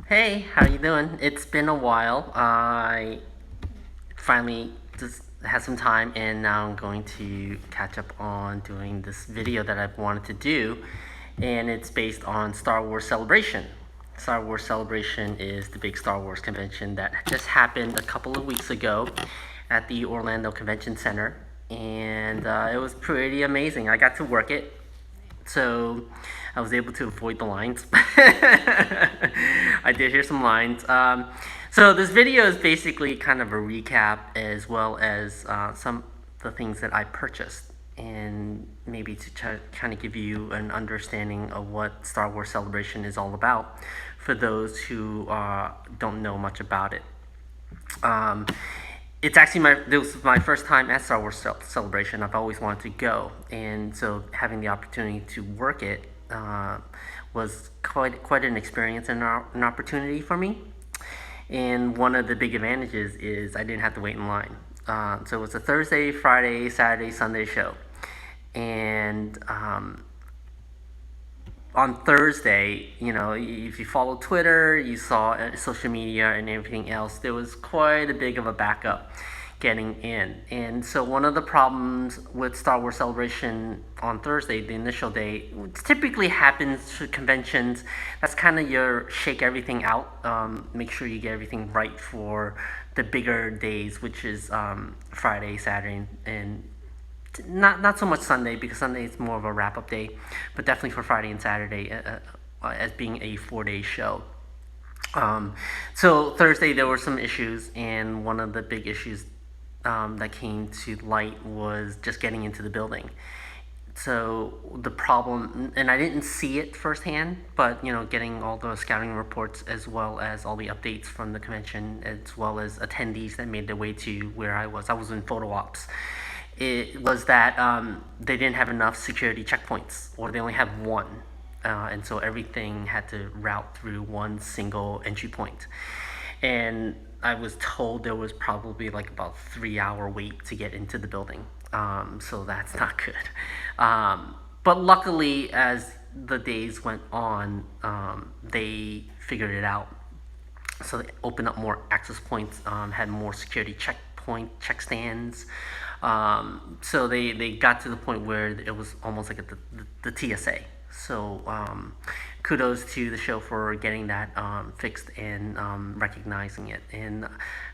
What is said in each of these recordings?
Hey, how you doing? It's been a while. I finally just had some time, and now I'm going to catch up on doing this video that I've wanted to do, and it's based on Star Wars Celebration. Star Wars Celebration is the big Star Wars convention that just happened a couple of weeks ago at the Orlando Convention Center, and it was pretty amazing. I got to work it, so I was able to avoid the lines. I did hear some lines. So this video is basically kind of a recap as well as some of the things that I purchased, and maybe to try, kind of give you an understanding of what Star Wars Celebration is all about for those who don't know much about it. Um, it's actually this was my first time at Star Wars Celebration. I've always wanted to go, and so having the opportunity to work it was quite an experience and an opportunity for me. And one of the big advantages is I didn't have to wait in line. So it was a Thursday, Friday, Saturday, Sunday show, and on Thursday, if you follow Twitter, you saw social media and everything else, there was quite a big of a backup getting in. And so one of the problems with Star Wars Celebration on Thursday, the initial day, which typically happens to conventions, that's kind of your shake everything out, make sure you get everything right for the bigger days, which is Friday, Saturday, and not so much Sunday, because Sunday is more of a wrap up day, but definitely for Friday and Saturday as being a 4 day show. So Thursday there were some issues, and one of the big issues that came to light was just getting into the building. So the problem, and I didn't see it firsthand, but getting all the scouting reports as well as all the updates from the convention, as well as attendees that made their way to where I was. I was in photo ops. It was that they didn't have enough security checkpoints, or they only had one, and so everything had to route through one single entry point. And I was told there was probably like about 3 hour wait to get into the building. So that's not good. But luckily, as the days went on, they figured it out. So they opened up more access points, had more security check stands. So they got to the point where it was almost like the TSA. So kudos to the show for getting that fixed and recognizing it, and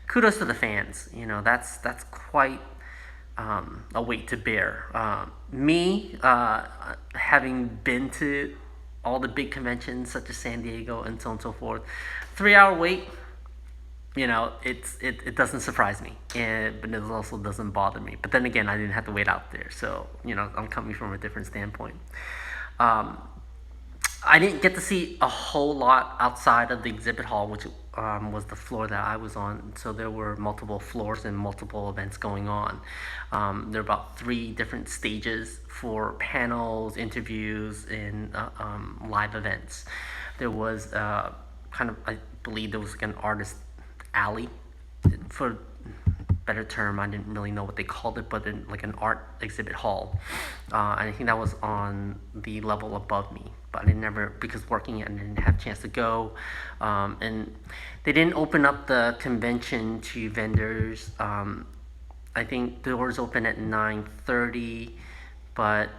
kudos to the fans. That's quite a weight to bear. Me, having been to all the big conventions such as San Diego and so on and so forth, 3 hour wait, it doesn't surprise me, but it also doesn't bother me. But then again, I didn't have to wait out there, so I'm coming from a different standpoint. Um, I didn't get to see a whole lot outside of the exhibit hall, which was the floor that I was on. So there were multiple floors and multiple events going on. There were about 3 different stages for panels, interviews, and live events. There was I believe there was like an artist alley, for better term. I didn't really know what they called it, but then like an art exhibit hall. And I think that was on the level above me, but I didn't never, because working it, I didn't have a chance to go. And they didn't open up the convention to vendors. I think doors open at 9:30, but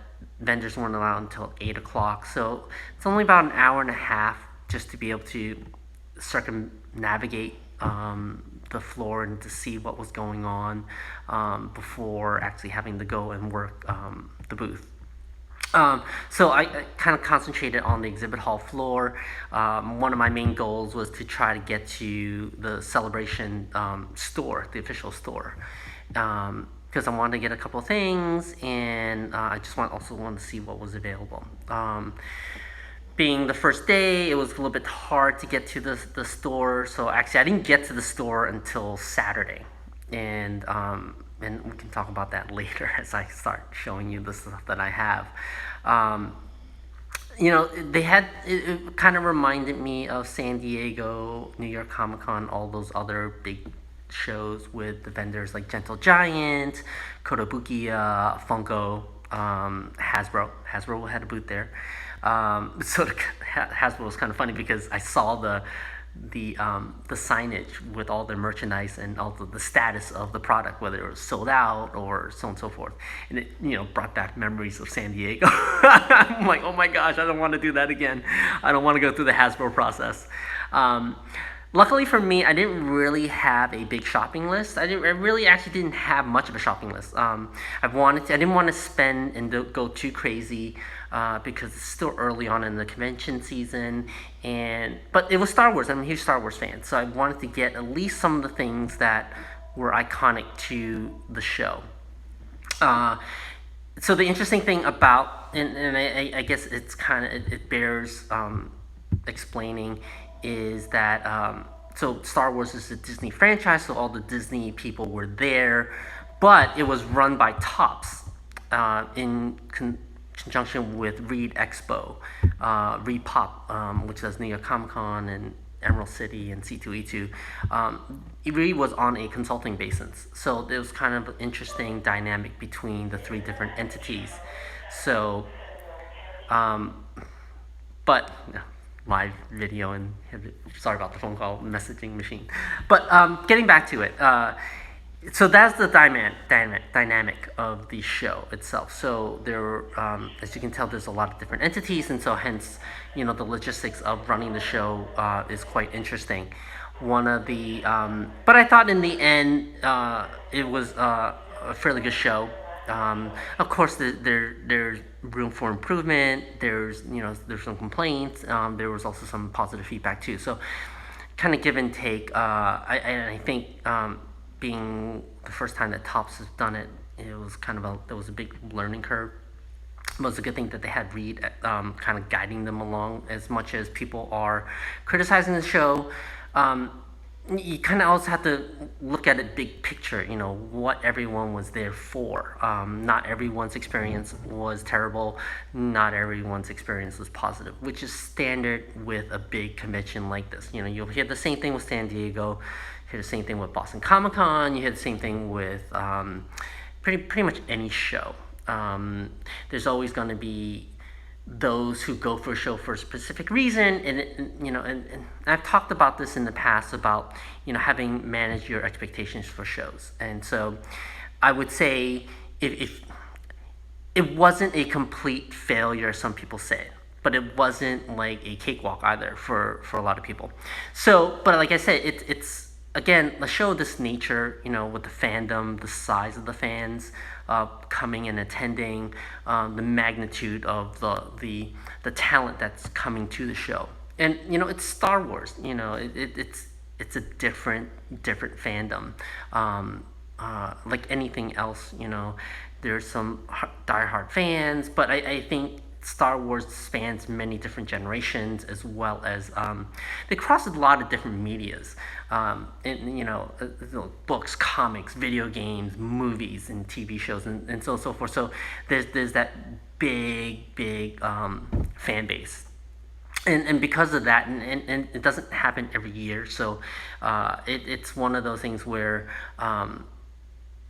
vendors weren't allowed until 8 o'clock. So it's only about an hour and a half just to be able to circumnavigate the floor and to see what was going on before actually having to go and work the booth. So I kind of concentrated on the exhibit hall floor. One of my main goals was to try to get to the Celebration store, the official store, because I wanted to get a couple of things, and I just also wanted to see what was available. Being the first day, it was a little bit hard to get to the store. So actually, I didn't get to the store until Saturday, and we can talk about that later as I start showing you the stuff that I have. They had it kind of reminded me of San Diego, New York Comic Con, all those other big shows with the vendors like Gentle Giant, Kotobukiya, Funko, Hasbro. Hasbro had a booth there. So Hasbro was kind of funny because I saw the signage with all the merchandise and all the status of the product, whether it was sold out or so on and so forth. And it, brought back memories of San Diego. I'm like, oh my gosh, I don't want to do that again. I don't want to go through the Hasbro process. Um, Luckily for me, I didn't really have a big shopping list. I really actually didn't have much of a shopping list. I didn't want to spend and go too crazy because it's still early on in the convention season. But it was Star Wars. I'm a huge Star Wars fan, so I wanted to get at least some of the things that were iconic to the show. Uh, so the interesting thing about, and I guess it's kind of it bears explaining, is that so Star Wars is a Disney franchise, so all the Disney people were there, but it was run by Tops in conjunction with Reed Expo, Reed Pop, which is New York Comic Con and Emerald City and C2E2. It really was on a consulting basis, so there was kind of an interesting dynamic between the three different entities. So um, but live video and sorry about the phone call messaging machine. But getting back to it, so that's the dynamic of the show itself. So there, as you can tell, there's a lot of different entities, and so hence, the logistics of running the show is quite interesting. But I thought in the end, it was a fairly good show. Of course, there's room for improvement. There's some complaints. There was also some positive feedback too. So, kind of give and take. I think being the first time that Tops has done it, there was a big learning curve. But it's a good thing that they had Reed kind of guiding them along. As much as people are criticizing the show, um, you kind of also have to look at it big picture, what everyone was there for. Not everyone's experience was terrible, not everyone's experience was positive, which is standard with a big convention like this. You'll hear the same thing with San Diego, hear the same thing with Boston Comic Con, you hear the same thing with pretty much any show. There's always going to be those who go for a show for a specific reason, and I've talked about this in the past about having managed your expectations for shows. And so I would say if it wasn't a complete failure, some people say, but it wasn't like a cakewalk either for a lot of people. So, but like I said, it's again a show of this nature, with the fandom, the size of the fans coming and attending, the magnitude of the talent that's coming to the show, and it's Star Wars. It's a different fandom. Like anything else, there's some diehard fans, but I think Star Wars spans many different generations, as well as they cross a lot of different medias, and books, comics, video games, movies, and TV shows, and so forth. So there's that big fan base. And because of that, and it doesn't happen every year, so it's one of those things where you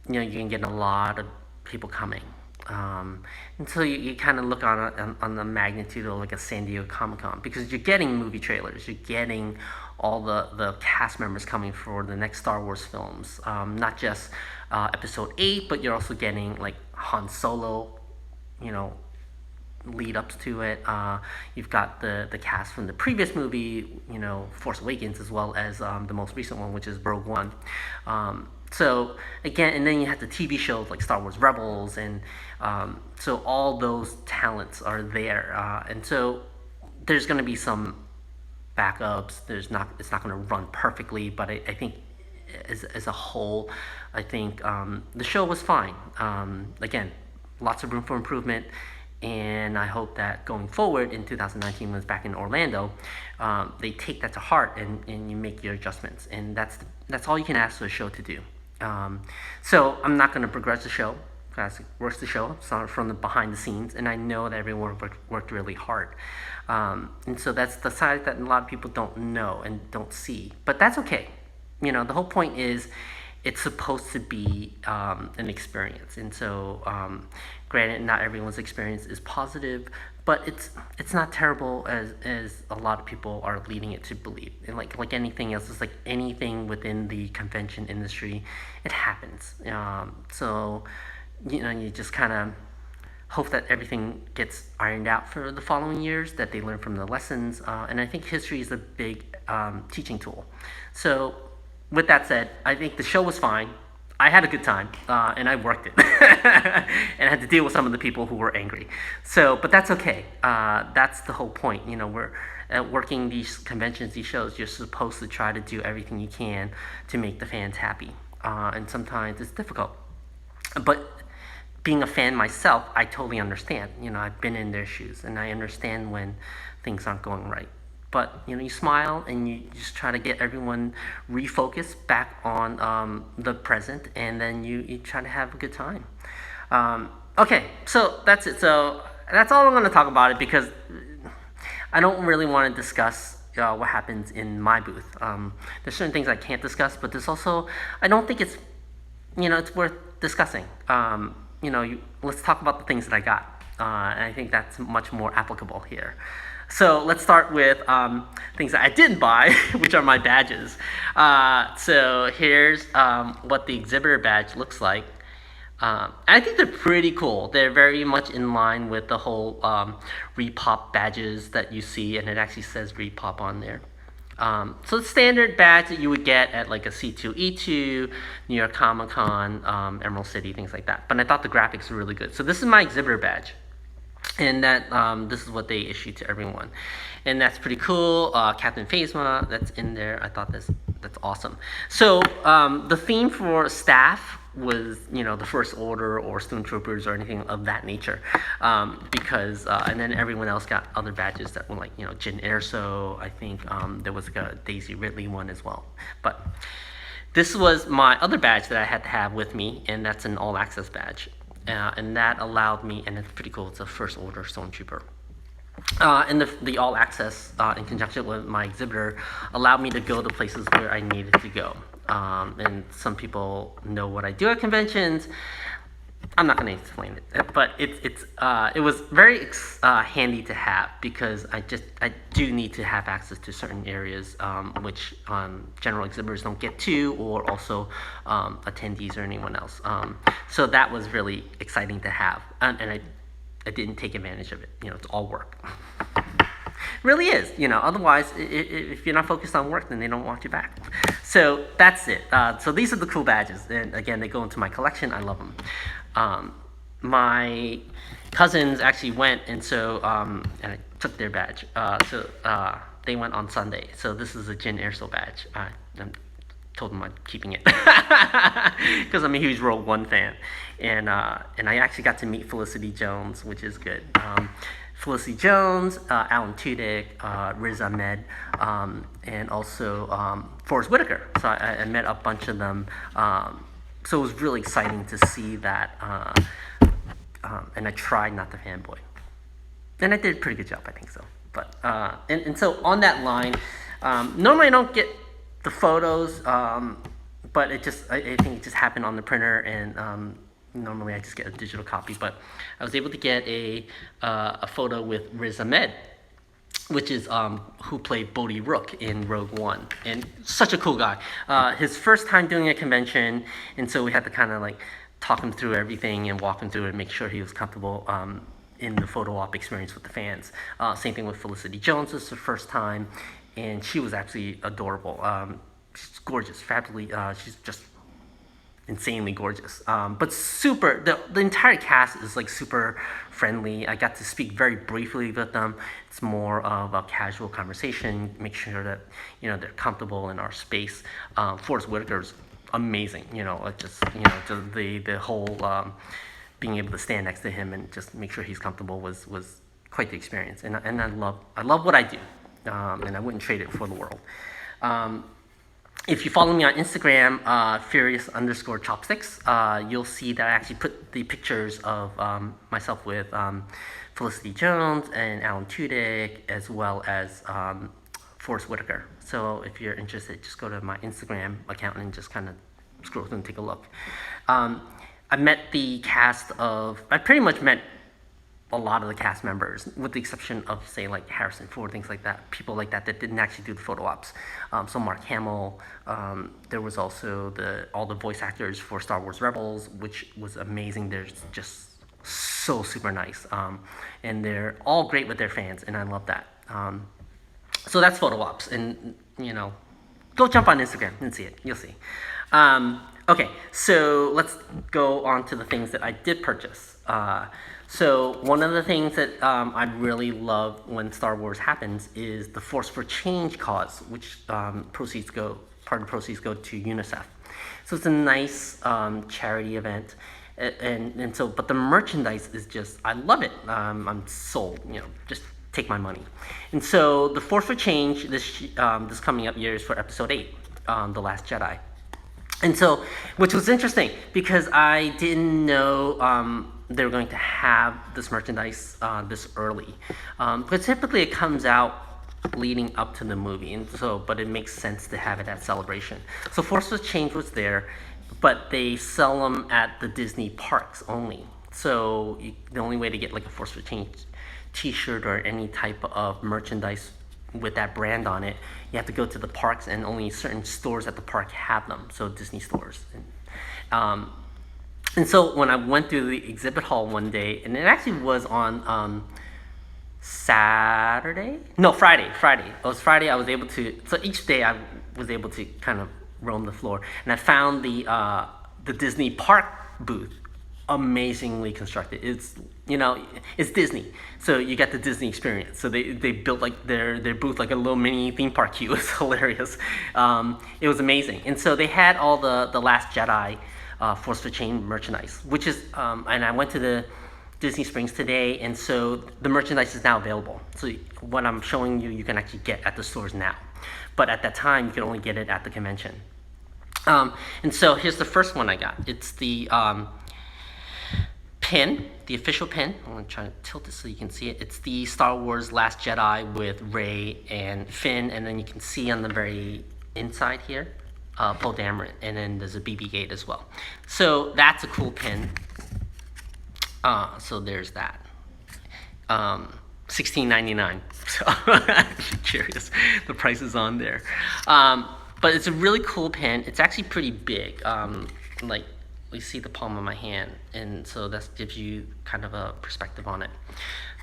can get a lot of people coming. And so you kind of look on the magnitude of like a San Diego Comic Con, because you're getting movie trailers, you're getting all the cast members coming for the next Star Wars films, not just Episode 8, but you're also getting like Han Solo, lead ups to it. You've got the cast from the previous movie, Force Awakens, as well as the most recent one, which is Rogue One. So again, and then you have the TV shows like Star Wars Rebels, and so all those talents are there, and so there's going to be some backups. It's not going to run perfectly, but I think as a whole, I think the show was fine. Again, lots of room for improvement. And I hope that going forward in 2019, when it's back in Orlando, they take that to heart and you make your adjustments. And that's all you can ask for a show to do. So I'm not going to begrudge the show, because it works the show, so from the behind the scenes, and I know that everyone worked really hard. And so that's the side that a lot of people don't know and don't see. But that's okay. The whole point is it's supposed to be an experience. And so, granted, not everyone's experience is positive, but it's not terrible as a lot of people are leading it to believe. And like anything else, it's like anything within the convention industry, it happens. So you just kind of hope that everything gets ironed out for the following years, that they learn from the lessons. And I think history is a big teaching tool. So, with that said, I think the show was fine. I had a good time, and I worked it, and I had to deal with some of the people who were angry. So, but that's okay. That's the whole point. We're working these conventions, these shows. You're supposed to try to do everything you can to make the fans happy, and sometimes it's difficult. But being a fan myself, I totally understand. I've been in their shoes, and I understand when things aren't going right. But you smile and you just try to get everyone refocused back on the present, and then you try to have a good time. Okay, so that's it. So that's all I'm going to talk about it, because I don't really want to discuss what happens in my booth. There's certain things I can't discuss, but there's also, I don't think it's worth discussing. Let's talk about the things that I got. And I think that's much more applicable here. So let's start with things that I didn't buy, which are my badges. So here's what the exhibitor badge looks like. I think they're pretty cool. They're very much in line with the whole Repop badges that you see, and it actually says Repop on there. So the standard badge that you would get at like a C2E2, New York Comic Con, Emerald City, things like that. But I thought the graphics were really good. So this is my exhibitor badge, and that this is what they issue to everyone, and that's pretty cool. Captain Phasma, that's in there. I thought that's awesome. So the theme for staff was the First Order or Stormtroopers or anything of that nature, because and then everyone else got other badges that were like Jyn Erso. I think there was like a Daisy Ridley one as well. But this was my other badge that I had to have with me, and that's an all access badge, and that allowed me, and it's pretty cool. It's a First Order Stormtrooper. And the all access in conjunction with my exhibitor allowed me to go to places where I needed to go. And some people know what I do at conventions. I'm not going to explain it, but it was very handy to have, because I do need to have access to certain areas which general exhibitors don't get to, or also attendees or anyone else. So that was really exciting to have, and I didn't take advantage of it. It's all work. It really is. Otherwise, if you're not focused on work, then they don't want you back. So that's it. So these are the cool badges, and again, they go into my collection. I love them. My cousins actually went, and so and I took their badge. So they went on Sunday. So this is a Jyn Erso badge. I told them I'm keeping it because I'm a huge Rogue One fan, and I actually got to meet Felicity Jones, which is good. Felicity Jones, Alan Tudyk, Riz Ahmed, and also Forrest Whitaker. So I met a bunch of them. So it was really exciting to see that, and I tried not to fanboy, and I did a pretty good job, I think so. But and so on that line, normally I don't get the photos, but I think it just happened on the printer, and normally I just get a digital copy. But I was able to get a photo with Riz Ahmed, which is who played Bodhi Rook in Rogue One, and such a cool guy. His first time doing a convention, and so we had to kind of like talk him through everything and walk him through it and make sure he was comfortable in the photo op experience with the fans. Same thing with Felicity Jones. This was her first time, and she was actually adorable. She's gorgeous, fabulously. She's just insanely gorgeous. But super, the entire cast is like super friendly. I got to speak very briefly with them. It's more of a casual conversation, make sure that they're comfortable in our space. Forrest Whitaker's amazing. Just the whole being able to stand next to him and just make sure he's comfortable was quite the experience. And I love what I do. And I wouldn't trade it for the world. If you follow me on Instagram, Furious_Chopsticks, you'll see that I actually put the pictures of myself with Felicity Jones and Alan Tudyk, as well as Forrest Whitaker. So if you're interested, just go to my Instagram account and just kind of scroll through and take a look. I met the cast of, I pretty much met a lot of the cast members, with the exception of, say, like Harrison Ford, things like that, people like that didn't actually do the photo ops. So Mark Hamill, there was also all the voice actors for Star Wars Rebels, which was amazing. They're just so super nice, and they're all great with their fans, and I love that. So that's photo ops, and go jump on Instagram and see it. You'll see. Okay, so let's go on to the things that I did purchase. So one of the things that I really love when Star Wars happens is the Force for Change cause, which part of the proceeds go to UNICEF. So it's a nice charity event, and so, but the merchandise is just, I love it. I'm sold. Just take my money. And so the Force for Change this coming up year is for Episode 8, The Last Jedi. And so, which was interesting because I didn't know they were going to have this merchandise this early. But typically it comes out leading up to the movie, and so, but it makes sense to have it at Celebration. So Force for Change was there, but they sell them at the Disney parks only. So the only way to get like a Force for Change T-shirt or any type of merchandise with that brand on it, you have to go to the parks, and only certain stores at the park have them. So Disney stores. And so when I went through the exhibit hall one day, and it actually was on Friday. It was Friday. I was able to. So each day I was able to kind of roam the floor, and I found the Disney park booth amazingly constructed. It's Disney, so you get the Disney experience. So they built like their booth like a little mini theme park queue. It was hilarious. It was amazing. And so they had all the Last Jedi Force for Change merchandise, which is and I went to the Disney Springs today, and so the merchandise is now available. So what I'm showing you, you can actually get at the stores now, but at that time you could only get it at the convention. And so here's the first one I got. It's the pin, the official pin. I'm going to try to tilt it so you can see it. It's the Star Wars Last Jedi with Rey and Finn, and then you can see on the very inside here, Poe Dameron, and then there's a BB-8 as well. So that's a cool pin. So there's that. $16.99. So I'm curious. The price is on there. But it's a really cool pin. It's actually pretty big. Like, you see the palm of my hand, and so that gives you kind of a perspective on it.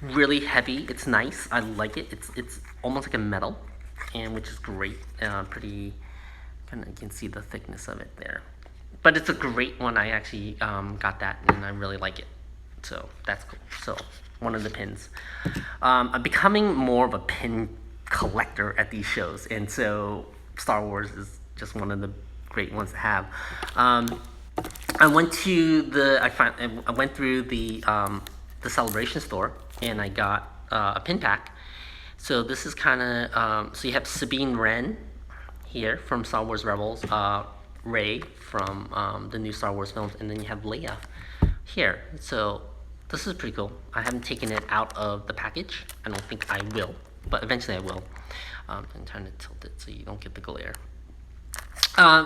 Really heavy. It's nice. I like it. It's almost like a metal, and which is great. Pretty. Kind of, you can see the thickness of it there. But it's a great one. I actually got that, and I really like it. So that's cool. So one of the pins. I'm becoming more of a pin collector at these shows, and so Star Wars is just one of the great ones to have. I went through the Celebration store, and I got a pin pack. So this is kind of so you have Sabine Wren here from Star Wars Rebels, Rey from the new Star Wars films, and then you have Leia here. So this is pretty cool. I haven't taken it out of the package. I don't think I will, but eventually I will. I'm trying to tilt it so you don't get the glare.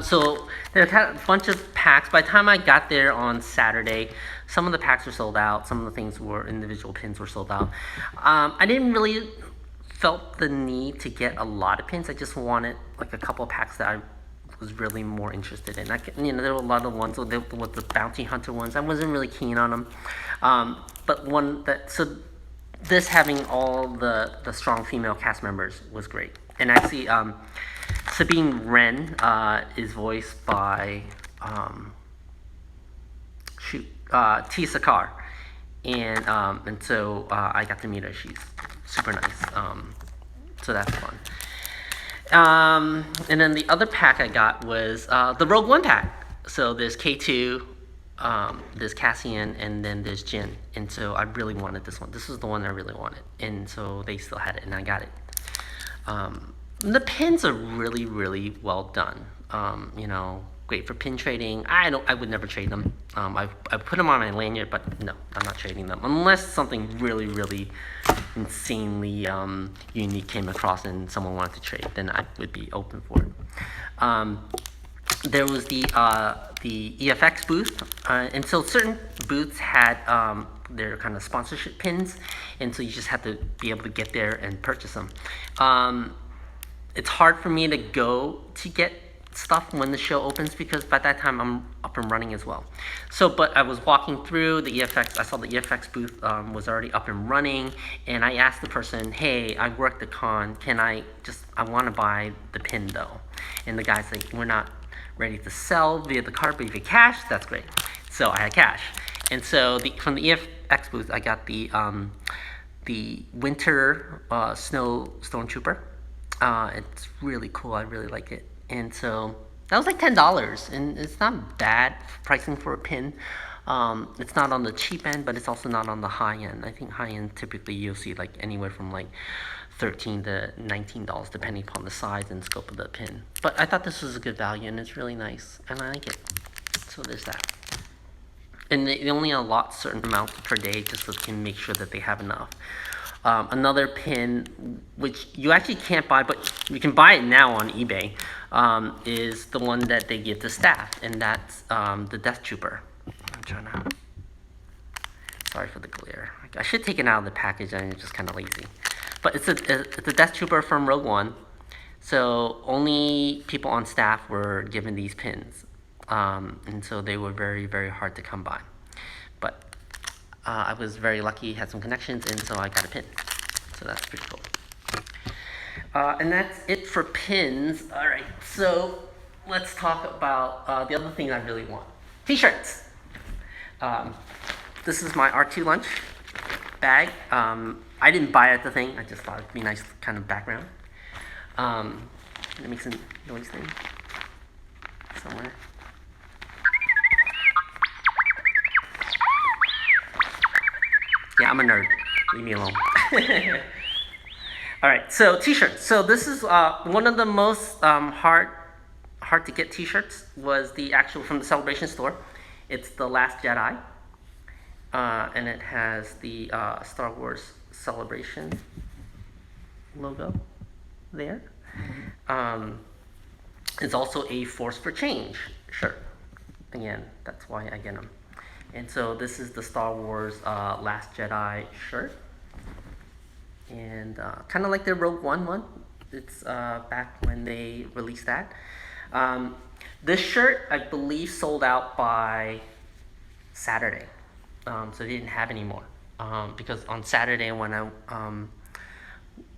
So there are a bunch of packs. By the time I got there on Saturday, some of the packs were sold out. Some of the things were individual pins were sold out. I didn't really felt the need to get a lot of pins. I just wanted like a couple of packs that I was really more interested in. There were a lot of ones with the bounty hunter ones. I wasn't really keen on them. But this having all the strong female cast members was great. And actually, Sabine Wren is voiced by TShirts, and so I got to meet her. She's super nice. So that's fun. And then the other pack I got was the Rogue One pack. So there's K2, there's Cassian, and then there's Jyn. And so I really wanted this one. This is the one I really wanted. And so they still had it, and I got it. The pins are really, really well done. Great for pin trading. I would never trade them. I put them on my lanyard, but no, I'm not trading them unless something really, really insanely unique came across and someone wanted to trade. Then I would be open for it. There was the EFX booth, and so certain booths had their kind of sponsorship pins, and so you just have to be able to get there and purchase them. It's hard for me to go to get stuff when the show opens because by that time I'm up and running as well. So, but I was walking through the EFX, I saw the EFX booth was already up and running, and I asked the person, hey, I worked the con, I want to buy the pin though. And the guy's like, we're not ready to sell via the card, but if you cash, that's great. So I had cash. And so from the EFX booth, I got the winter snow stormtrooper. It's really cool, I really like it. And so that was like $10, and it's not bad pricing for a pin. It's not on the cheap end, but it's also not on the high end. I think high end typically you'll see like anywhere from like $13 to $19 depending upon the size and scope of the pin. But I thought this was a good value, and it's really nice, and I like it. So there's that. And they only allot certain amounts per day just so they can make sure that they have enough. Another pin, which you actually can't buy, but you can buy it now on eBay, is the one that they give to staff, and that's the Death Trooper. I'm trying to... Sorry for the glare. I should take it out of the package, I'm just kind of lazy. But it's a Death Trooper from Rogue One, so only people on staff were given these pins, and so they were very, very hard to come by. But I was very lucky, had some connections, and so I got a pin. So that's pretty cool. And that's it for pins. All right, so let's talk about the other thing I really want. T-shirts. This is my R2 lunch bag. I didn't buy it, the thing. I just thought it'd be a nice kind of background. Let me some noise thing somewhere. Yeah, I'm a nerd. Leave me alone. All right, so T-shirts. So this is one of the most hard to get T-shirts was the actual from the Celebration store. It's the Last Jedi, and it has the Star Wars Celebration logo there. It's also a Force for Change shirt. Again, that's why I get them. And so this is the Star Wars Last Jedi shirt. And kind of like the Rogue One one. It's back when they released that. This shirt, I believe, sold out by Saturday. So they didn't have any more. Because on Saturday when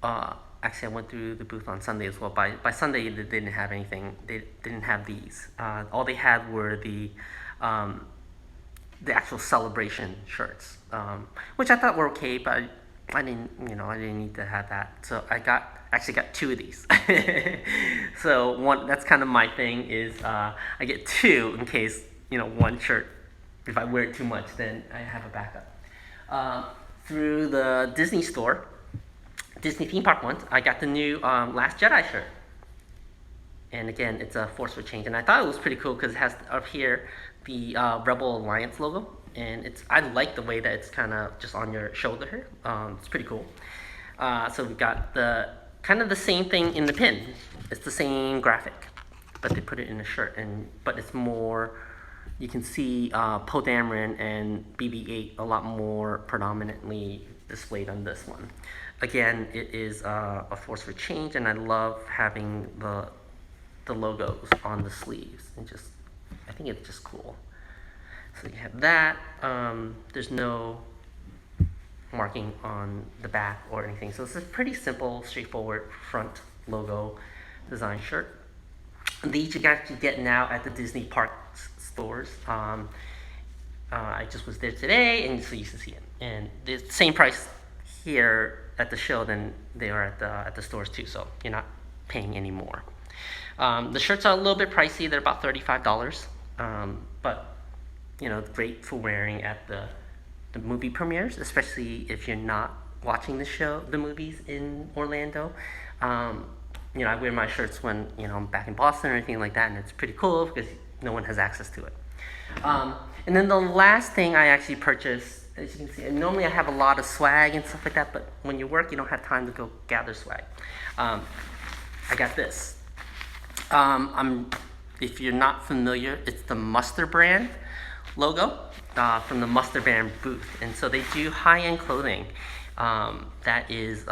actually I went through the booth on Sunday as well. By Sunday they didn't have anything. They didn't have these. All they had were the actual celebration shirts, which I thought were okay, but I didn't need to have that. So I actually got two of these. So one, that's kind of my thing is I get two in case one shirt, if I wear it too much, then I have a backup. Through the Disney store, Disney theme park ones, I got the new Last Jedi shirt. And again, it's a Force for Change, and I thought it was pretty cool because it has up here the Rebel Alliance logo, and I like the way that it's kind of just on your shoulder here. It's pretty cool. So we got the kind of the same thing in the pin. It's the same graphic, but they put it in a shirt, but it's more. You can see Poe Dameron and BB-8 a lot more predominantly displayed on this one. Again, it is a Force for Change, and I love having the logos on the sleeves, and I think it's just cool. So you have that. There's no marking on the back or anything, so it's a pretty simple, straightforward front logo design shirt. These you can actually get now at the Disney park stores. I just was there today, and so you can see it. And the same price here at the show than they are at the stores too, so you're not paying any more. The shirts are a little bit pricey. They're about $35, but great for wearing at the movie premieres, especially if you're not watching the movies in Orlando. I wear my shirts when I'm back in Boston or anything like that, and it's pretty cool because no one has access to it. And then the last thing I actually purchased, as you can see, and normally I have a lot of swag and stuff like that, but when you work, you don't have time to go gather swag. I got this. If you're not familiar, it's the Mustard brand logo. from the Mustard Brand booth, and so they do high-end clothing that is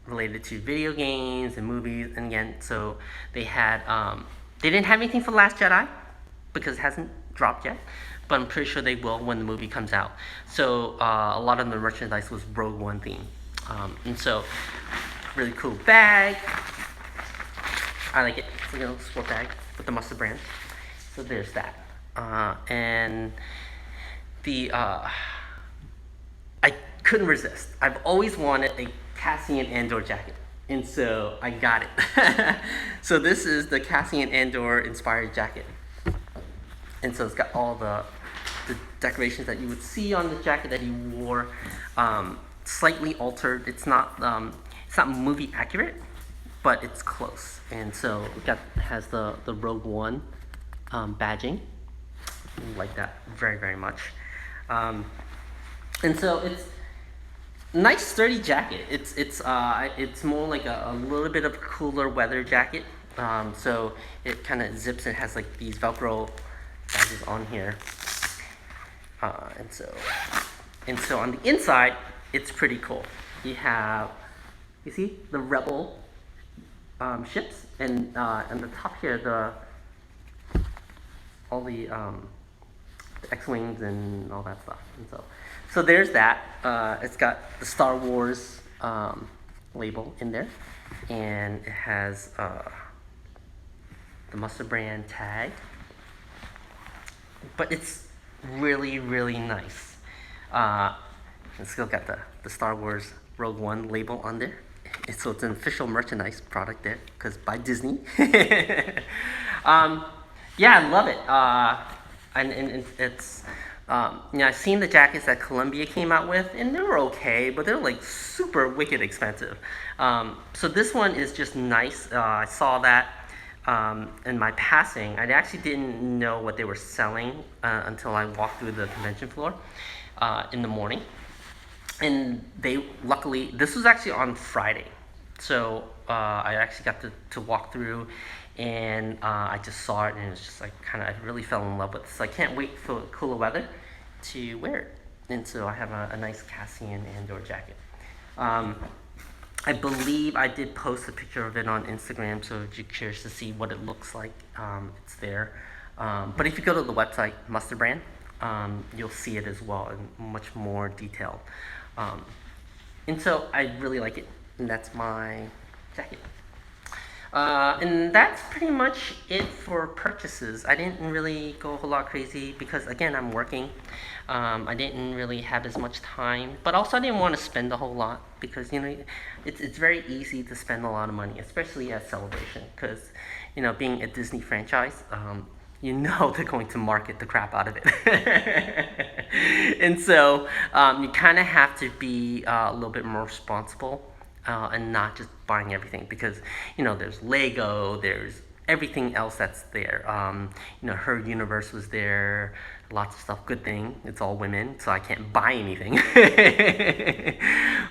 related to video games and movies. And again, so they had they didn't have anything for Last Jedi because it hasn't dropped yet, but I'm pretty sure they will when the movie comes out. So a lot of the merchandise was Rogue One themed, and so really cool bag. I like it. It's a little sport bag with the Mustard Brand. So there's that. And the I couldn't resist. I've always wanted a Cassian Andor jacket, and so I got it. So this is the Cassian Andor inspired jacket, and so it's got all the decorations that you would see on the jacket that he wore, slightly altered. It's not movie accurate, but it's close. And so it has the Rogue One badging. I like that very, very much. And so it's a nice sturdy jacket. It's more like a little bit of cooler weather jacket. So it kind of zips and has like these Velcro badges on here. And so on the inside, it's pretty cool. You see the Rebel ships, and on the top here, all the X-wings and all that stuff. And so there's that. It's got the Star Wars label in there, and it has the Mustard Brand tag. But it's really, really nice. It's still got the Star Wars Rogue One label on there. So it's an official merchandise product there, because by Disney. Yeah, I love it. And it's, I've seen the jackets that Columbia came out with, and they were okay, but they're like super wicked expensive. So this one is just nice. I saw that in my passing. I actually didn't know what they were selling until I walked through the convention floor in the morning. And luckily, this was actually on Friday. So I actually got to walk through, and I just saw it, and it was just like I really fell in love with it. So I can't wait for cooler weather to wear it. And so I have a nice Cassian Andor jacket. I believe I did post a picture of it on Instagram, so if you're curious to see what it looks like, it's there. But if you go to the website, Mustard Brand, you'll see it as well in much more detail. And so I really like it, and that's my jacket. And that's pretty much it for purchases. I didn't really go a whole lot crazy because, again, I'm working. I didn't really have as much time, but also I didn't want to spend a whole lot because, it's very easy to spend a lot of money, especially at Celebration, because, being a Disney franchise, they're going to market the crap out of it. And so you kind of have to be a little bit more responsible and not just buying everything, because there's Lego, there's everything else that's there. Her universe was there, lots of stuff. Good thing it's all women, so I can't buy anything.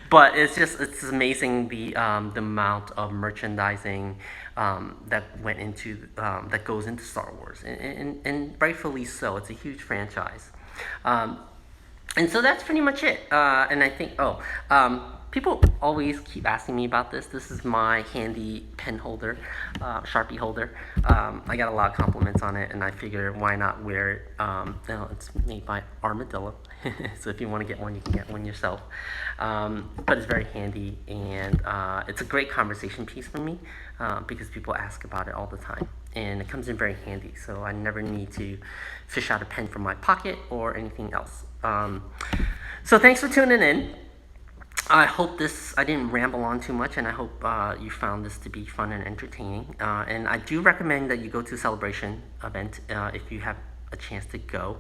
But it's amazing the amount of merchandising that went into that goes into Star Wars, and rightfully so. It's a huge franchise. And so that's pretty much it. And I think, people always keep asking me about this. This is my handy pen holder, Sharpie holder. I got a lot of compliments on it, and I figure why not wear it. It's made by Armadillo, so if you want to get one, you can get one yourself. But it's very handy, and it's a great conversation piece for me because people ask about it all the time. And it comes in very handy, so I never need to fish out a pen from my pocket or anything else. So thanks for tuning in. I hope I didn't ramble on too much, and I hope you found this to be fun and entertaining. And I do recommend that you go to a Celebration event if you have a chance to go.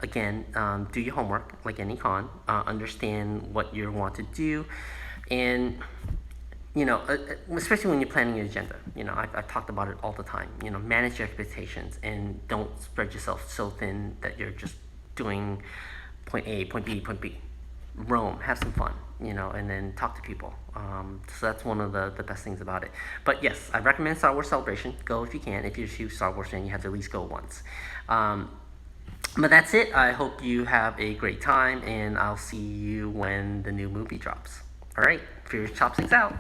Again, do your homework like any con. Understand what you want to do, and especially when you're planning your agenda. I've talked about it all the time. Manage your expectations and don't spread yourself so thin that you're just doing point A, point B, point B. Roam, have some fun, and then talk to people. So that's one of the best things about it. But yes, I recommend Star Wars Celebration. Go if you can. If you're a huge Star Wars fan, you have to at least go once. But that's it. I hope you have a great time, and I'll see you when the new movie drops. All right, Furious Chopsticks out.